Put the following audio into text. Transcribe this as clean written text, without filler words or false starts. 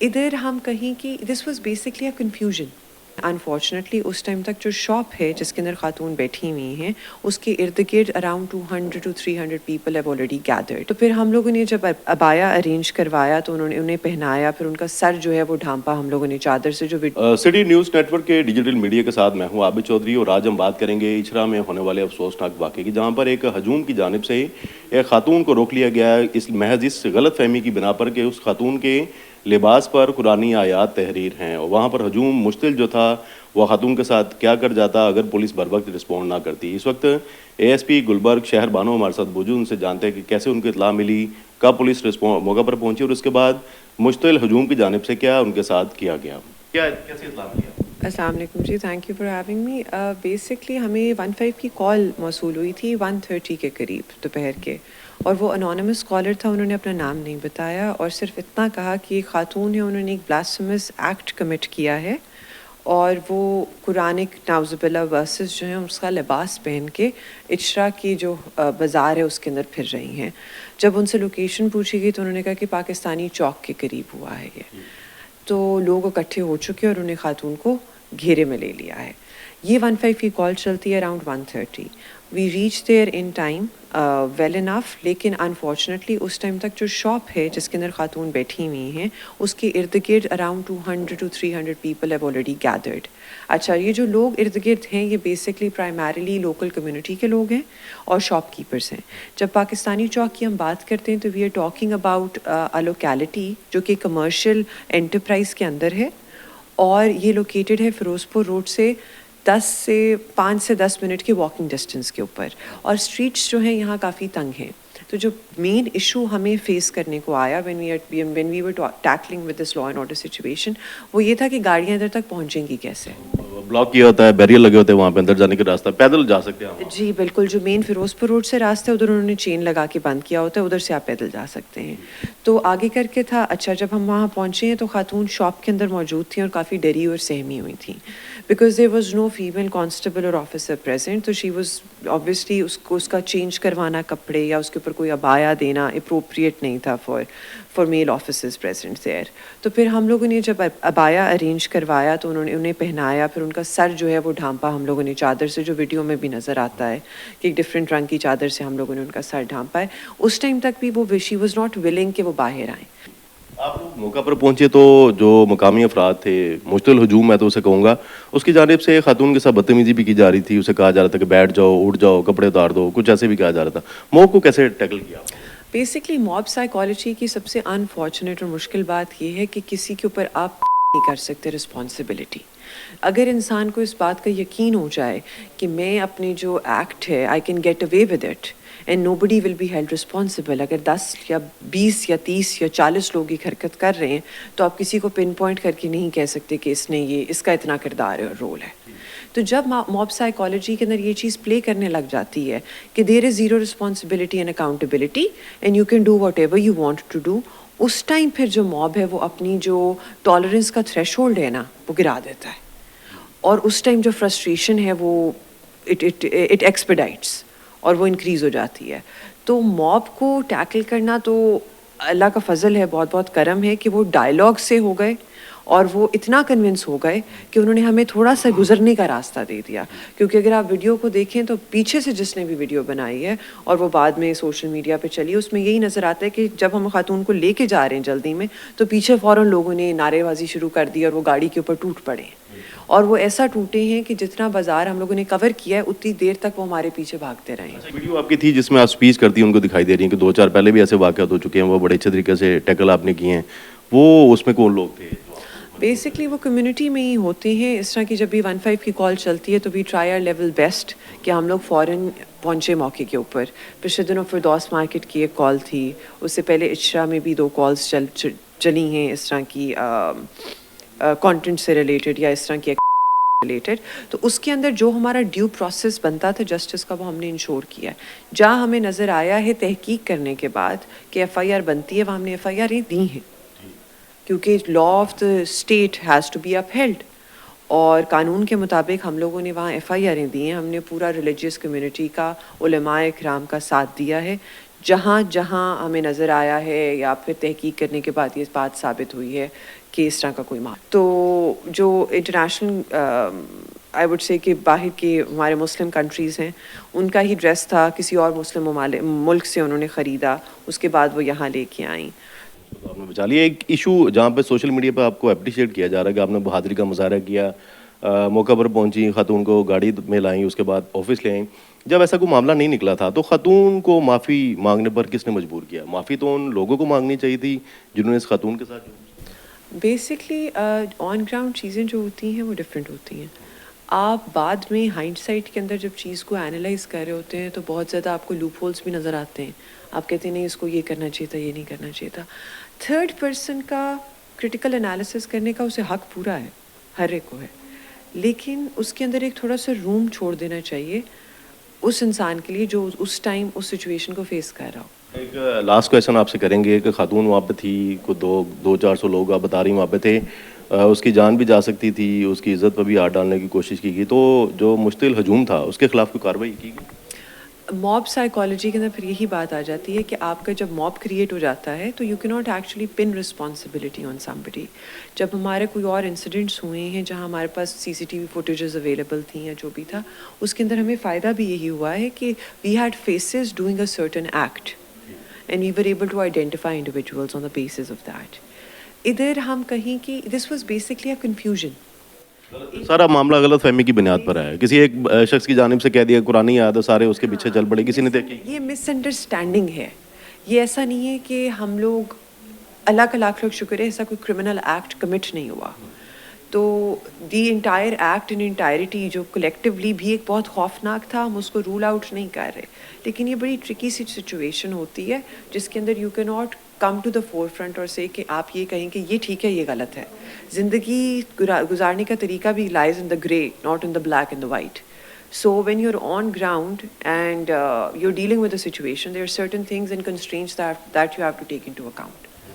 ادھر ہم کہیں کہ this was basically a confusion. Unfortunately اس ٹائم تک جو شاپ ہے جس کے اندر خاتون بیٹھی ہوئی ہیں اس کے ارد گرد around 200 to 300 people have already gathered. تو پھر ہم لوگوں نے جب ابایا ارینج کروایا تو انہیں پہنایا, پھر ان کا سر جو ہے وہ ڈھانپا ہم لوگوں نے چادر سے. جو سٹی نیوز نیٹ ورک کے ڈیجیٹل میڈیا کے ساتھ میں ہوں عابد چودھری, اور آج ہم بات کریں گے اچھرا میں ہونے والے افسوسناک واقعے کی, جہاں پر ایک ہجوم کی جانب سے ایک خاتون کو روک لیا گیا ہے اس محض اس غلط فہمی کی بنا پر کہ اس خاتون کے لباس پر قرآنی آیات تحریر ہیں, اور وہاں پر ہجوم مشتل جو تھا وہ خاتون کے ساتھ کیا کر جاتا اگر پولیس بر وقت رسپونڈ نہ کرتی. اس وقت اے ایس پی گلبرگ شہر بانو ہمارے ساتھ موجود, ان سے جانتے ہیں کہ کیسے ان کو اطلاع ملی, کب پولیس موقع پر پہنچی, اور اس کے بعد مشتل ہجوم کی جانب سے کیا ان کے ساتھ کیا گیا. کیسے اطلاع ملی؟ السلام علیکم جی, thank you for having me. Basically ہمیں 15 کی کال موصول ہوئی تھی 1:30 کے قریب دوپہر کے, اور وہ انونیمس کالر تھا. انہوں نے اپنا نام نہیں بتایا اور صرف اتنا کہا کہ ایک خاتون ہے, انہوں نے ایک بلاسفیمس ایکٹ کمٹ کیا ہے اور وہ قرآنک نعوذ باللہ ورسز جو ہیں اس کا لباس پہن کے اچھرا کی جو بازار ہے اس کے اندر پھر رہی ہیں. جب ان سے لوکیشن پوچھی گئی تو انہوں نے کہا کہ پاکستانی چوک کے قریب ہوا ہے یہ. تو لوگ اکٹھے ہو چکے اور انہیں خاتون کو گھیرے میں لے لیا ہے. یہ 15 کی کال چلتی ہے around 1:30. We reach there in time well enough, لیکن انفارچونیٹلی اس ٹائم تک جو شاپ ہے جس کے اندر خاتون بیٹھی ہوئی ہیں اس کے ارد گرد around 200 to 300 people have already gathered. اچھا, یہ جو لوگ ارد گرد ہیں یہ بیسکلی پرائمریلی لوکل کمیونٹی کے لوگ ہیں اور شاپ کیپرس ہیں. جب پاکستانی چوک کی ہم بات کرتے ہیں تو we are talking about a locality جو کہ کمرشل انٹرپرائز کے اندر ہے, اور یہ لوکیٹڈ ہے فیروز پور روڈ سے 5 سے 10 منٹ کے واکنگ ڈسٹینس کے اوپر, اور اسٹریٹس جو ہیں یہاں کافی تنگ ہیں. تو جو مین ایشو ہمیں فیس کرنے کو آیا when we were tackling with this law and order situation, وہ یہ تھا کہ گاڑیاں ادھر تک پہنچیں گی کیسے. بلاک کیا ہوتا ہے, بیریئر لگے ہوتے ہیں وہاں پہ, اندر جانے کا راستہ پیدل جا سکتے ہیں. جی بالکل, جو مین فیروز پور روڈ سے راستہ ہے ادھر انہوں نے چین لگا کے بند کیا ہوتا ہے, ادھر سے آپ پیدل جا سکتے ہیں. تو آگے کر کے تھا. اچھا, جب ہم وہاں پہنچے ہیں تو خاتون شاپ کے اندر موجود تھیں اور کافی ڈری اور سہمی ہوئی تھیں, because there was no female constable اور آفیسر پریزنٹ. تو شی واز آبویسلی اس کا چینج کروانا کپڑے یا اس کے اوپر کوئی ابایا دینا اپروپریٹ نہیں تھا for male officers present there. تو پھر ہم لوگوں نے جب ابایا ارینج کروایا تو انہیں پہنایا, پھر ان کا سر جو ہے وہ ڈھانپا ہم لوگوں نے چادر سے, جو ویڈیو میں بھی نظر آتا ہے کہ ایک ڈفرینٹ رنگ کی چادر سے ہم لوگوں نے ان کا سر ڈھانپا ہے. اس ٹائم تک بھی وہ شی واز ناٹ ولنگ کہ وہ باہر آئیں. آپ موقع پر پہنچے تو جو مقامی افراد تھے, مشتل ہجوم میں تو اسے کہوں گا, اس کی جانب سے خاتون کے ساتھ بدتمیزی بھی کی جا رہی تھی. اسے کہا جا رہا تھا کہ بیٹھ جاؤ, اٹھ جاؤ, کپڑے اتار دو, کچھ ایسے بھی کہا جا رہا تھا. موقع کو کیسے ٹیکل کیا؟ بیسکلی موب سائیکالوجی کی سب سے انفارچونیٹ اور مشکل بات یہ ہے کہ کسی کے اوپر آپ نہیں کر سکتے رسپانسبلٹی. اگر انسان کو اس بات کا یقین ہو جائے کہ میں اپنے جو ایکٹ ہے I can get away with it and nobody will be held responsible. اگر 10 یا 20 یا 30 یا 40 لوگ یہ حرکت کر رہے ہیں تو آپ کسی کو پن پوائنٹ کر کے نہیں کہہ سکتے کہ اس کا اتنا کردار ہے اور رول ہے. تو جب موب سائیکالوجی کے اندر یہ چیز پلے کرنے لگ جاتی ہے کہ there is zero responsibility and accountability and you can do whatever you want to do, اس ٹائم پھر جو موب ہے وہ اپنی جو ٹالرنس کا تھریش ہولڈ ہے نا وہ گرا دیتا ہے, اور اس ٹائم جو فرسٹریشن ہے وہ اٹ ایکسپیڈائٹس اور وہ انکریز ہو جاتی ہے. تو موب کو ٹیکل کرنا تو اللہ کا فضل ہے, بہت بہت کرم ہے کہ وہ ڈائلاگ سے ہو گئے اور وہ اتنا کنونس ہو گئے کہ انہوں نے ہمیں تھوڑا سا گزرنے کا راستہ دے دیا. کیونکہ اگر آپ ویڈیو کو دیکھیں تو پیچھے سے جس نے بھی ویڈیو بنائی ہے اور وہ بعد میں سوشل میڈیا پہ چلی, اس میں یہی نظر آتا ہے کہ جب ہم خاتون کو لے کے جا رہے ہیں جلدی میں تو پیچھے فوراً لوگوں نے نعرے بازی شروع کر دی اور وہ گاڑی کے اوپر ٹوٹ پڑے, اور وہ ایسا ٹوٹے ہیں کہ جتنا بازار ہم لوگوں نے کور کیا ہے اتنی دیر تک وہ ہمارے پیچھے بھاگتے رہے. ویڈیو آپ کی تھی جس میں آپ اسپیچ کرتی ہیں, ان کو دکھائی دے رہی ہیں کہ 2-4 پہلے بھی ایسے واقعات ہو چکے ہیں, وہ بڑے اچھے طریقے سے ٹیکل آپ نے کیے ہیں. وہ اس میں کون لوگ تھے؟ بیسکلی وہ کمیونٹی میں ہی ہوتے ہیں. اس طرح کی جب بھی 15 کی کال چلتی ہے تو we try our level best کہ ہم لوگ فوراً پہنچے موقع کے اوپر. پچھلے دنوں فردوس مارکیٹ کی ایک کال تھی, اس سے پہلے اچھرا میں بھی 2 کالز چلی ہیں اس طرح کی کانٹینٹ سے ریلیٹڈ یا اس طرح کی ریلیٹڈ. تو اس کے اندر جو ہمارا ڈیو پروسیس بنتا تھا جسٹس کا وہ ہم نے انشور کیا ہے. جہاں ہمیں نظر آیا ہے تحقیق کرنے کے بعد کہ ایف آئی آر بنتی ہے وہاں ہم نے ایف آئی آر دی ہیں, کیونکہ law of the state has to be upheld, اور قانون کے مطابق ہم لوگوں نے وہاں ایف آئی آریں دی ہیں. ہم نے پورا ریلیجیس کمیونٹی کا, علماء اکرام کا ساتھ دیا ہے. جہاں جہاں ہمیں نظر آیا ہے یا پھر تحقیق کرنے کے بعد یہ بات ثابت ہوئی ہے کہ اس طرح کا کوئی تو جو انٹرنیشنل آئی وڈ سے کہ باہر کے ہمارے مسلم کنٹریز ہیں ان کا ہی ڈریس تھا، کسی اور مسلم ملک سے انہوں نے خریدا، اس کے بعد وہ یہاں لے کے آئیں. تو آپ نے بچا لیا. ایک ایشو جہاں پہ سوشل میڈیا پہ آپ کو اپریشیٹ کیا جا رہا ہے کہ آپ نے بہادری کا مظاہرہ کیا، موقع پر پہنچی، خاتون کو گاڑی میں لائیں، اس کے بعد آفس لے آئیں. جب ایسا کوئی معاملہ نہیں نکلا تھا تو خاتون کو معافی مانگنے پر کس نے مجبور کیا؟ معافی تو ان لوگوں کو مانگنی چاہیے تھی جنہوں نے اس خاتون کے ساتھ. بیسکلی آن گراؤنڈ چیزیں جو ہوتی ہیں وہ ڈفرینٹ ہوتی ہیں. آپ بعد میں ہائنڈ سائٹ کے اندر جب چیز کو انالائز کر رہے ہوتے ہیں تو بہت زیادہ آپ کو لوپ ہولس بھی نظر آتے ہیں. آپ کہتے ہیں نہیں اس کو یہ کرنا چاہیے تھا، یہ نہیں کرنا چاہیے تھا. تھرڈ پرسن کا کرٹیکل انالیسس کرنے کا اسے حق پورا ہے، ہر ایک کو ہے، لیکن اس کے اندر ایک تھوڑا سا روم چھوڑ دینا چاہیے اس انسان کے لیے جو اس ٹائم اس سچویشن کو فیس کر رہا ہو. ایک لاسٹ کویشچن آپ سے کریں گے کہ خاتون وہاں پہ تھی، کوئی 200-400 لوگ آپ بتا رہی وہاں پہ تھے، اس کی جان بھی جا سکتی تھی، اس کی عزت پہ بھی ہاتھ ڈالنے کی کوشش کی گئی، تو جو مشتعل ہجوم تھا اس کے خلاف کوئی کارروائی کی گئی؟ موب سائیکالوجی کے اندر پھر یہی بات آ جاتی ہے کہ آپ کا جب موب کریٹ ہو جاتا ہے تو یو کی not actually pin responsibility on somebody. جب ہمارے کوئی اور انسیڈنٹس ہوئے ہیں جہاں ہمارے پاس CCTV فوٹیجز اویلیبل تھیں یا جو بھی تھا، اس کے اندر ہمیں فائدہ بھی یہی ہوا ہے کہ we had faces doing a certain act and we were able to identify individuals on the basis of that. ادھر ہم کہیں کہ this was basically a confusion. سارا معاملہ غلط فہمی کی بنیاد پر ہے. کسی ایک شخص کی جانب سے کہہ دیا قرآن یاد ہے، سارے اس کے پیچھے چل پڑے، کسی نے دیکھی. یہ مس انڈرسٹینڈنگ ہے. یہ ایسا نہیں ہے کہ ہم لوگ، اللہ کا لاکھ لاکھ شکر ہے ایسا کوئی کرمنل ایکٹ کمٹ نہیں ہوا. تو the entire act in entirety جو کلیکٹیولی بھی ایک بہت خوفناک تھا، ہم اس کو رول آؤٹ نہیں کر رہے، لیکن یہ بڑی ٹرکی سی سچویشن ہوتی ہے جس کے اندر یو کی not come to the forefront اور سے کہ آپ یہ کہیں کہ یہ ٹھیک ہے یہ غلط ہے. زندگی گزارنے کا طریقہ بھی لائز ان دا گرے، not in the black and the white. So when you're on ground and you're dealing with a situation, there are certain things and constraints that you have to take into account.